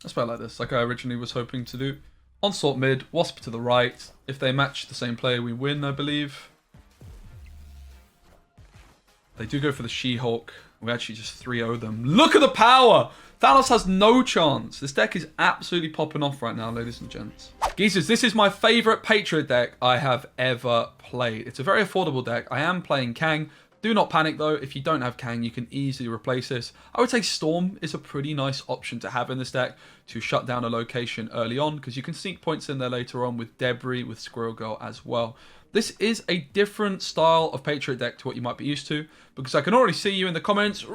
Let's play it like this, like I originally was hoping to do. Onslaught mid, Wasp to the right. If they match the same player, we win, I believe. They do go for the She-Hulk. We actually just 3-0 them. Look at the power! Thanos has no chance. This deck is absolutely popping off right now, ladies and gents. Geezers, this is my favourite Patriot deck I have ever played. It's a very affordable deck. I am playing Kang. Do not panic though, if you don't have Kang, you can easily replace this. I would say Storm is a pretty nice option to have in this deck to shut down a location early on, because you can sneak points in there later on with Debrii, with Squirrel Girl as well. This is a different style of Patriot deck to what you might be used to, because I can already see you in the comments,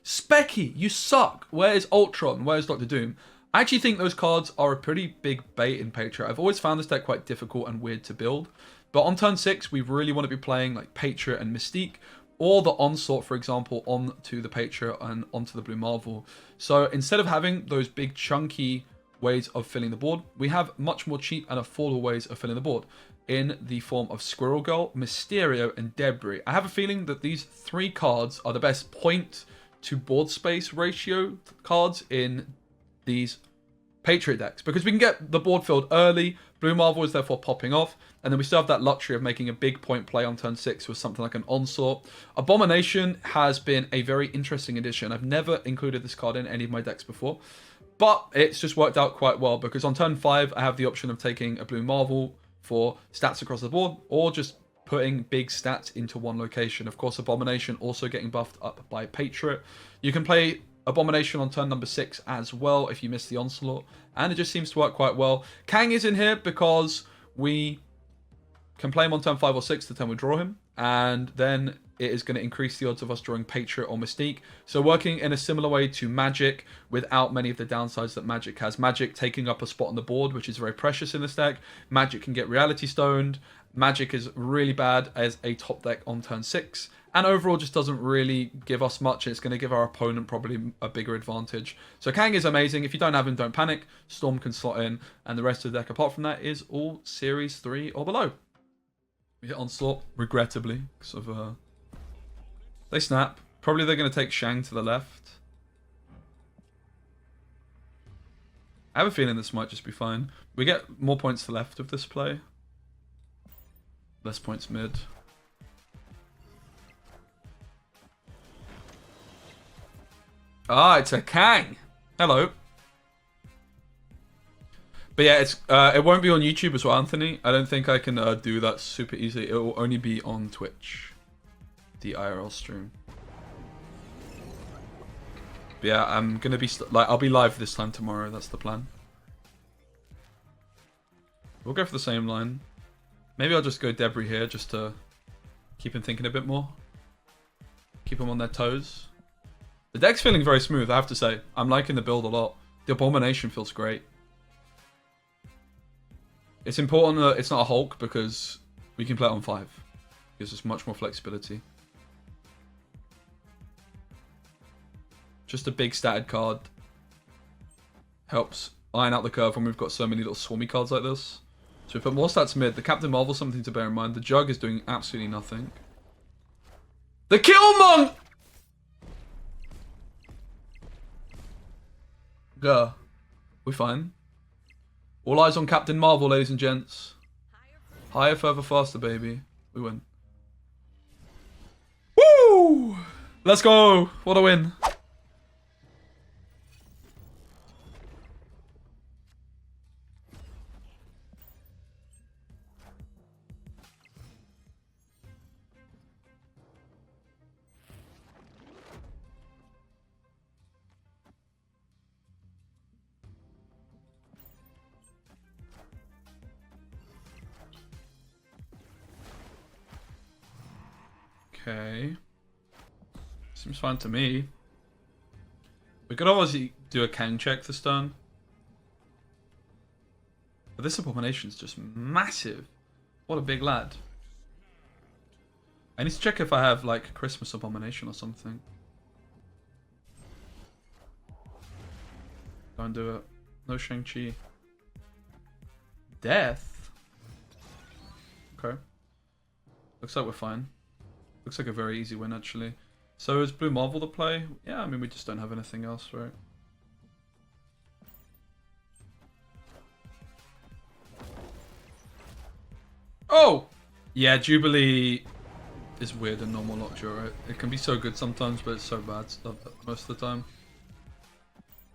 Specky, you suck. Where's Ultron? Where's Dr. Doom? I actually think those cards are a pretty big bait in Patriot. I've always found this deck quite difficult and weird to build. But on turn 6, we really want to be playing like Patriot and Mystique, or the Onslaught, for example, onto the Patriot and onto the Blue Marvel. So instead of having those big chunky ways of filling the board, we have much more cheap and affordable ways of filling the board in the form of Squirrel Girl, Mysterio, and Debrii. I have a feeling that these 3 cards are the best point to board space ratio cards in these Patriot decks, because we can get the board filled early. Blue Marvel is therefore popping off, and then we still have that luxury of making a big point play on turn 6 with something like an Onslaught. Abomination has been a very interesting addition. I've never included this card in any of my decks before, but it's just worked out quite well, because on turn 5 I have the option of taking a Blue Marvel for stats across the board, or just putting big stats into one location. Of course, Abomination also getting buffed up by Patriot. You can play Abomination on turn number 6 as well if you miss the Onslaught, and it just seems to work quite well. Kang is in here because we can play him on turn 5 or 6 to turn we draw him, and then it is going to increase the odds of us drawing Patriot or Mystique. So working in a similar way to Magic without many of the downsides that Magic has. Magic taking up a spot on the board, which is very precious in this deck. Magic can get Reality Stoned. Magic is really bad as a top deck on turn 6. And overall just doesn't really give us much. It's going to give our opponent probably a bigger advantage. So Kang is amazing. If you don't have him, don't panic. Storm can slot in. And the rest of the deck, apart from that, is all Series 3 or below. We hit Onslaught, regrettably, because of... They snap. Probably they're going to take Shang to the left. I have a feeling this might just be fine. We get more points to left of this play. Less points mid. Ah, it's a Kang. Hello. But yeah, it won't be on YouTube as well, Anthony. I don't think I can do that super easily. It will only be on Twitch. The IRL stream. But yeah, I'm gonna be I'll be live this time tomorrow. That's the plan. We'll go for the same line. Maybe I'll just go Debrii here just to keep him thinking a bit more. Keep them on their toes. The deck's feeling very smooth, I have to say. I'm liking the build a lot. The Abomination feels great. It's important that it's not a Hulk because we can play it on 5. Gives us much more flexibility. Just a big statted card. Helps iron out the curve when we've got so many little swarmy cards like this. So we put more stats mid. The Captain Marvel, something to bear in mind. The Jug is doing absolutely nothing. The Killmonger! Gah. We're fine. All eyes on Captain Marvel, ladies and gents. Higher, further, faster, baby. We win. Woo! Let's go! What a win. Okay. Seems fine to me. We could obviously do a Kang check this turn. But this Abomination's just massive. What a big lad. I need to check if I have like Christmas Abomination or something. Don't do it. No Shang-Chi. Death? Okay. Looks like we're fine. Looks like a very easy win, actually. So is Blue Marvel the play? Yeah, I mean, we just don't have anything else, right? Oh! Yeah, Jubilee is weird in normal lockjaw, right? It can be so good sometimes, but it's so bad most of the time.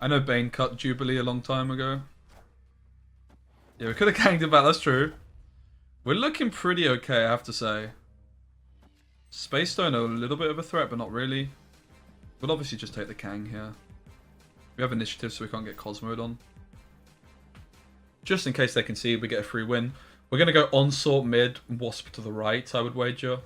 I know Bane cut Jubilee a long time ago. Yeah, we could have ganked it back, that's true. We're looking pretty okay, I have to say. Space Stone a little bit of a threat, but not really. We'll obviously just take the Kang here. We have initiative, so we can't get Cosmoed on. Just in case they can see, we get a free win. We're going to go Onslaught mid, Wasp to the right, I would wager.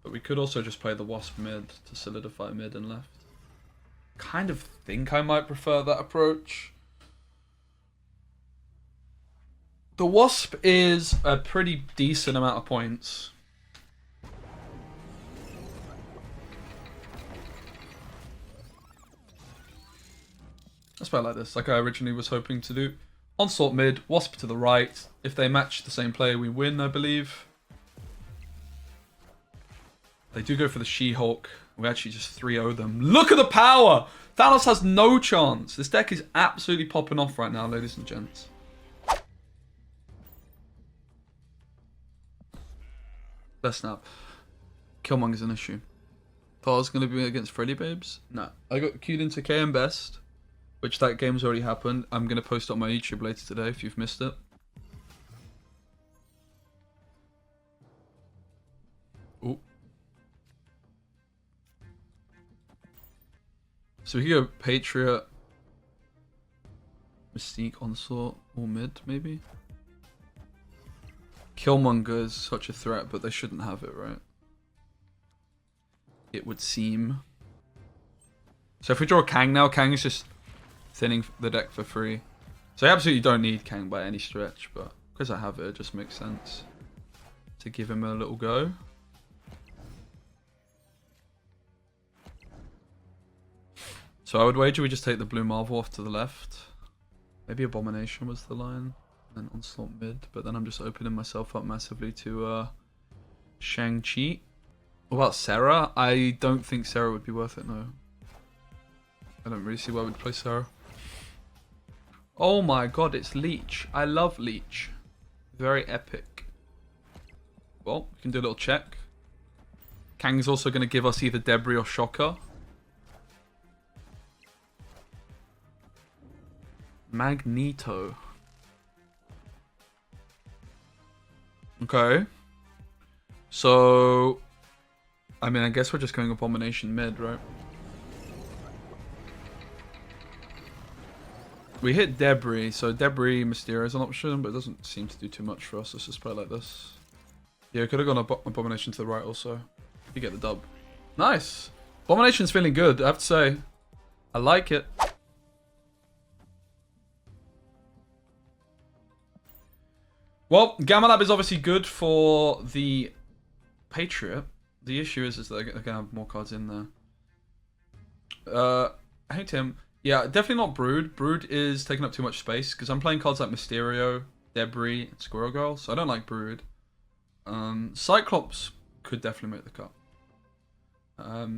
But we could also just play the Wasp mid to solidify mid and left. Kind of think I might prefer that approach. The Wasp is a pretty decent amount of points. Let's play it like this, like I originally was hoping to do. Onslaught mid, Wasp to the right. If they match the same player, we win, I believe. They do go for the She-Hulk. We actually just 3-0 them. Look at the power! Thanos has no chance. This deck is absolutely popping off right now, ladies and gents. Let's snap. Killmonger's an issue. Thought I was going to be against Freddy Babes? No. I got queued into KM Best, which that game's already happened. I'm going to post it on my YouTube later today if you've missed it. Ooh. So we could go Patriot, Mystique, Onslaught, or mid, maybe? Killmonger is such a threat, but they shouldn't have it, right? It would seem. So if we draw Kang now, Kang is just thinning the deck for free. So I absolutely don't need Kang by any stretch, but because I have it, it just makes sense to give him a little go. So I would wager we just take the Blue Marvel off to the left. Maybe Abomination was the line. And then Onslaught mid. But then I'm just opening myself up massively to Shang-Chi. What about Sarah? I don't think Sarah would be worth it, no. I don't really see why we'd play Sarah. Oh my god, it's Leech. I love Leech. Very epic. Well, we can do a little check. Kang's also going to give us either Debris or Shocker. Magneto. Okay. So, I mean, I guess we're just going Abomination mid, right? We hit Debris, so Debris, Mysterio is an option, but it doesn't seem to do too much for us. Let's just play like this. Yeah, could have gone Abomination to the right also. You get the dub. Nice! Abomination's feeling good, I have to say. I like it. Well, Gamma Lab is obviously good for the Patriot. The issue is that they're going to have more cards in there. Hey Tim. Yeah, definitely not Brood. Brood is taking up too much space because I'm playing cards like Mysterio, Debris, and Squirrel Girl, so I don't like Brood. Cyclops could definitely make the cut.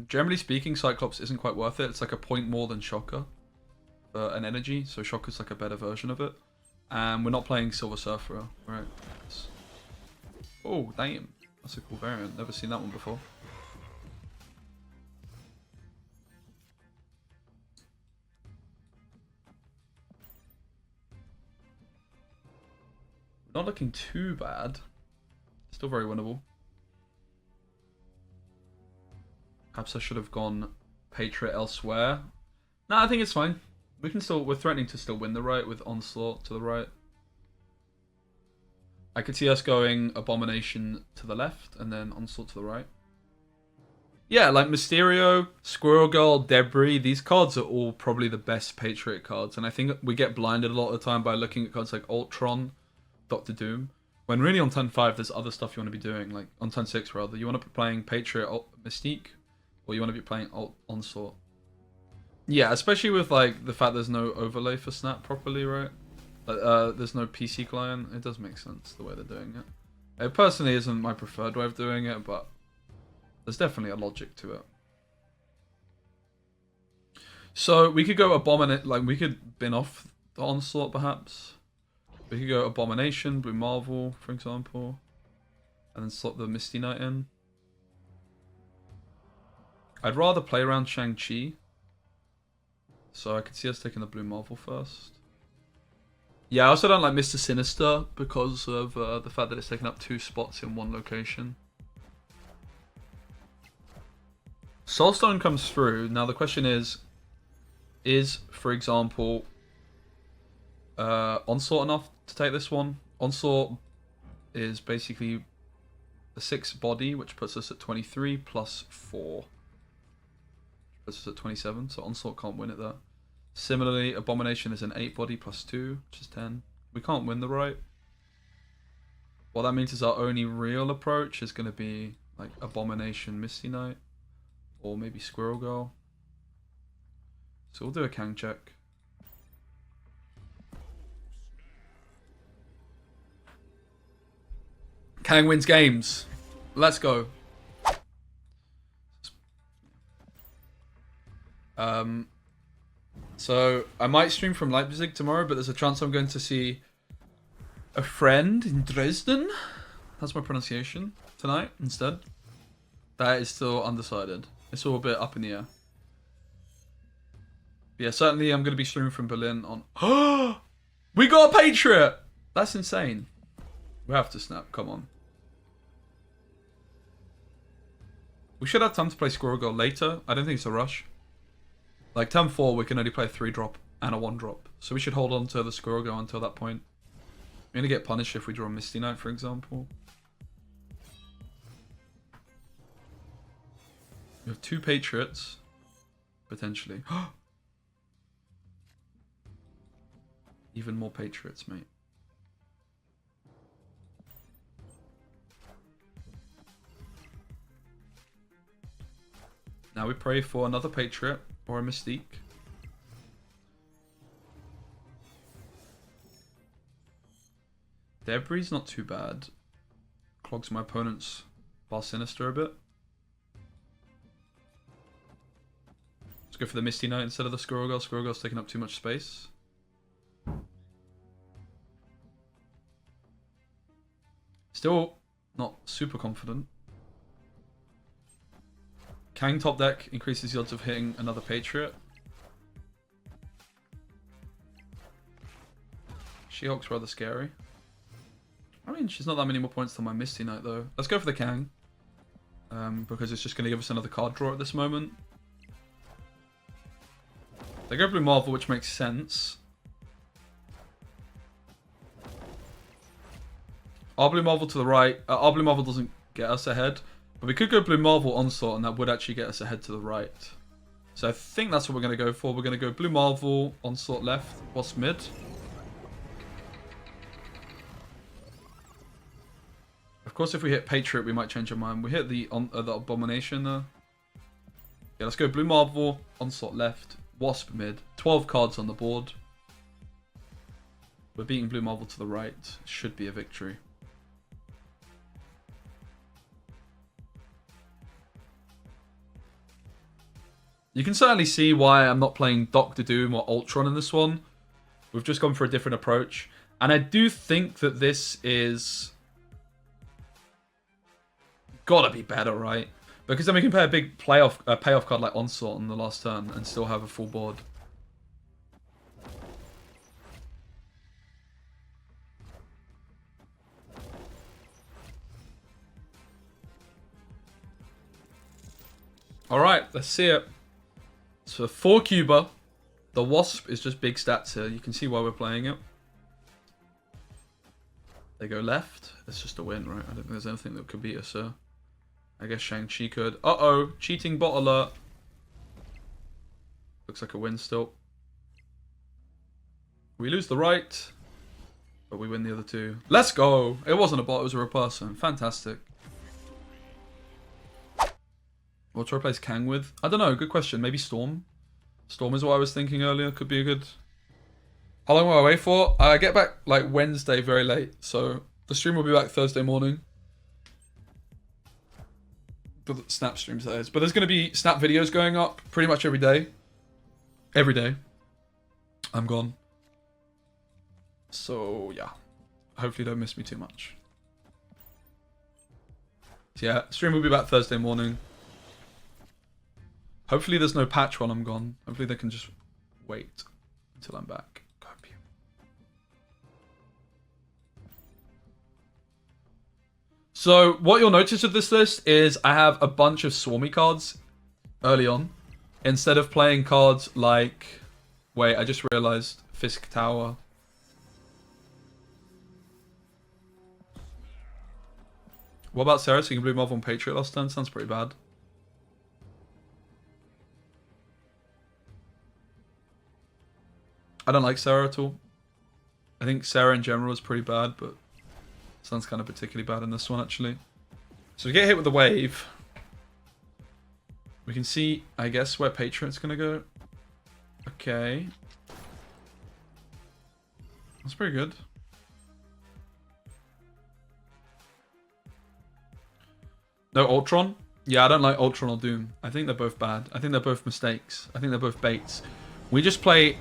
Generally speaking, Cyclops isn't quite worth it. It's like a point more than Shocker for an energy, so Shocker's like a better version of it. And we're not playing Silver Surfer, right? Oh, damn. That's a cool variant. Never seen that one before. Not looking too bad. Still very winnable. Perhaps I should have gone Patriot elsewhere. No, I think it's fine. We can still, we're threatening to still win the right with Onslaught to the right. I could see us going Abomination to the left and then Onslaught to the right. Yeah, like Mysterio, Squirrel Girl, Debris, these cards are all probably the best Patriot cards. And I think we get blinded a lot of the time by looking at cards like Ultron, Doctor Doom. When really on turn 5, there's other stuff you want to be doing. Like on turn 6, rather. You want to be playing Patriot Mystique, or you want to be playing Onslaught. Yeah, especially with like the fact there's no overlay for Snap properly, right? There's no PC client. It does make sense the way they're doing it. It personally isn't my preferred way of doing it, but there's definitely a logic to it. So we could go Abominate, like we could bin off the Onslaught, perhaps. We could go Abomination, Blue Marvel, for example. And then slot the Misty Knight in. I'd rather play around Shang-Chi. So I could see us taking the Blue Marvel first. Yeah, I also don't like Mr. Sinister because of the fact that it's taking up 2 spots in one location. Soulstone comes through. Now the question is, for example, Onslaught enough to take this one? Onslaught is basically a 6 body, which puts us at 23 plus 4. Puts us at 27, so Onslaught can't win it there. Similarly, Abomination is an 8 body plus 2, which is 10. We can't win the right. What that means is our only real approach is going to be like Abomination, Misty Knight, or maybe Squirrel Girl. So we'll do a Kang check. Kang wins games. Let's go. So I might stream from Leipzig tomorrow, but there's a chance I'm going to see a friend in Dresden. That's my pronunciation tonight instead. That is still undecided. It's all a bit up in the air. But yeah, certainly I'm going to be streaming from Berlin on... We got a Patriot! That's insane. We have to snap, come on. We should have time to play Squirrel Girl later. I don't think it's a rush. Like, turn 4, we can only play a 3-drop and a 1-drop. So we should hold on to the Squirrel Girl until that point. We're going to get punished if we draw Misty Knight, for example. We have 2 Patriots. Potentially. Even more Patriots, mate. Now we pray for another Patriot or a Mystique. Debrii's not too bad. Clogs my opponent's Bar Sinister a bit. Let's go for the Misty Knight instead of the Squirrel Girl. Squirrel Girl's taking up too much space. Still not super confident. Kang top deck increases the odds of hitting another Patriot. She-Hulk's rather scary. I mean, she's not that many more points than my Misty Knight, though. Let's go for the Kang. Because it's just going to give us another card draw at this moment. They go Blue Marvel, which makes sense. Our Blue Marvel to the right. Our Blue Marvel doesn't get us ahead. But we could go Blue Marvel Onslaught, and that would actually get us ahead to the right. So I think that's what we're going to go for. We're going to go Blue Marvel, Onslaught left, Wasp mid. Of course, if we hit Patriot, we might change our mind. We hit the Abomination there. Yeah, let's go Blue Marvel, Onslaught left, Wasp mid. 12 cards on the board. We're beating Blue Marvel to the right. Should be a victory. You can certainly see why I'm not playing Doctor Doom or Ultron in this one. We've just gone for a different approach. And I do think that this is... gotta be better, right? Because then we can play a big payoff card like Onslaught on the last turn and still have a full board. Alright, let's see it. So 4 Cuba. The Wasp is just big stats here. You can see why we're playing it. They go left. It's just a win, right? I don't think there's anything that could beat us, so... I guess Shang-Chi could. Uh-oh! Cheating bot alert. Looks like a win still. We lose the right. But we win the other 2. Let's go! It wasn't a bot, it was a real person. Fantastic. What to replace Kang with? I don't know, good question. Maybe Storm? Storm is what I was thinking earlier. Could be a good... How long will I wait for? I get back like Wednesday very late. So the stream will be back Thursday morning. The Snap streams, that is. But there's going to be Snap videos going up pretty much every day. Every day. I'm gone. So, yeah. Hopefully don't miss me too much. So, yeah, stream will be back Thursday morning. Hopefully there's no patch while I'm gone. Hopefully they can just wait until I'm back. So, what you'll notice with this list is I have a bunch of Swarmy cards early on. Instead of playing cards like... Wait, I just realized Fisk Tower. What about Sarah? So you can Blue Marvel on Patriot last turn? Sounds pretty bad. I don't like Sarah at all. I think Sarah in general is pretty bad, but sounds kind of particularly bad in this one, actually. So we get hit with the wave. We can see, I guess, where Patriot's going to go. Okay. That's pretty good. No Ultron? Yeah, I don't like Ultron or Doom. I think they're both bad. I think they're both mistakes. I think they're both baits. We just play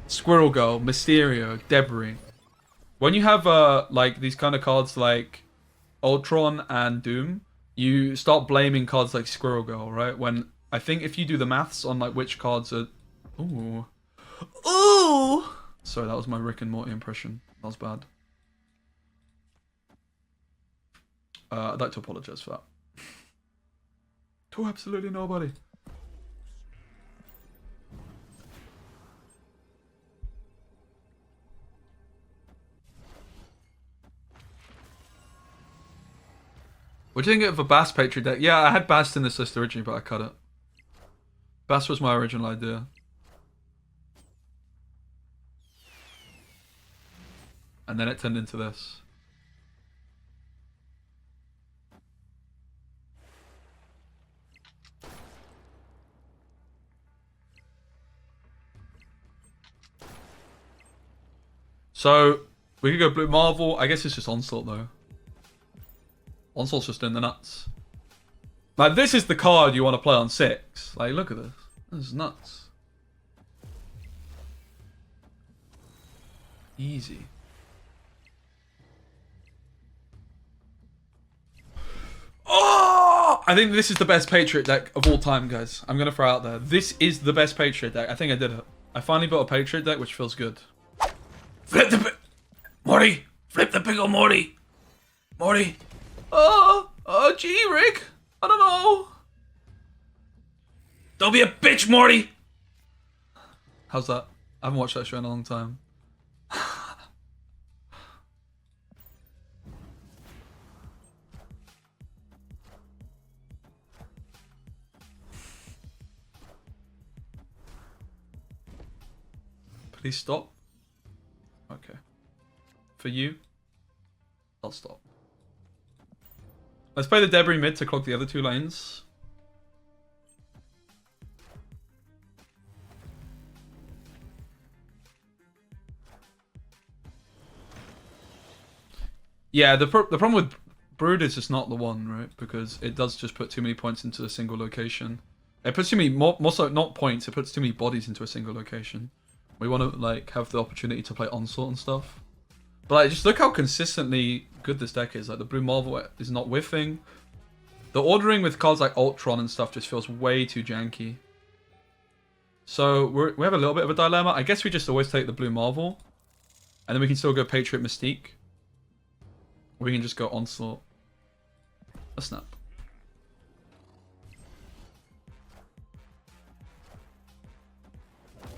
Squirrel Girl, Mysterio, Debrii. When you have like these kind of cards like Ultron and Doom, you start blaming cards like Squirrel Girl, right? When I think if you do the maths on like which cards are... Ooh. Ooh! Sorry, that was my Rick and Morty impression. That was bad. I'd like to apologize for that. To absolutely nobody. What do you think of a Bass Patriot deck? Yeah, I had Bass in this list originally, but I cut it. Bass was my original idea. And then it turned into this. So, we could go Blue Marvel. I guess it's just Onslaught, though. Onslaught's just in the nuts. Like, this is the card you want to play on 6. Like, look at this. This is nuts. Easy. Oh! I think this is the best Patriot deck of all time, guys. I'm going to throw out there. This is the best Patriot deck. I think I did it. I finally built a Patriot deck, which feels good. Flip the... Morty! Flip the pickle, Morty! Morty! Gee, Rick. I don't know. Don't be a bitch, Morty. How's that? I haven't watched that show in a long time. Please stop. Okay. For you, I'll stop. Let's play the Debris mid to clog the other 2 lanes. Yeah, the problem with Brood is just not the one, right? Because it does just put too many points into a single location. It puts too many, more so not points, it puts too many bodies into a single location. We want to like have the opportunity to play Onslaught and stuff. But like, just look how consistently good this deck is. Like, the Blue Marvel is not whiffing. The ordering with cards like Ultron and stuff just feels way too janky. So we have a little bit of a dilemma. I guess we just always take the Blue Marvel. And then we can still go Patriot Mystique. Or we can just go Onslaught. A snap.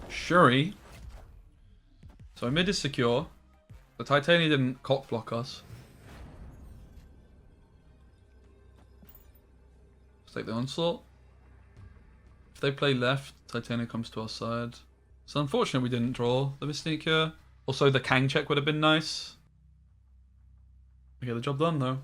Shuri. So mid is secure. The Titania didn't cock block us. Let's take the Onslaught. If they play left, Titania comes to our side. So unfortunate we didn't draw the Mystique here. Also, the Kang check would have been nice. We get the job done though.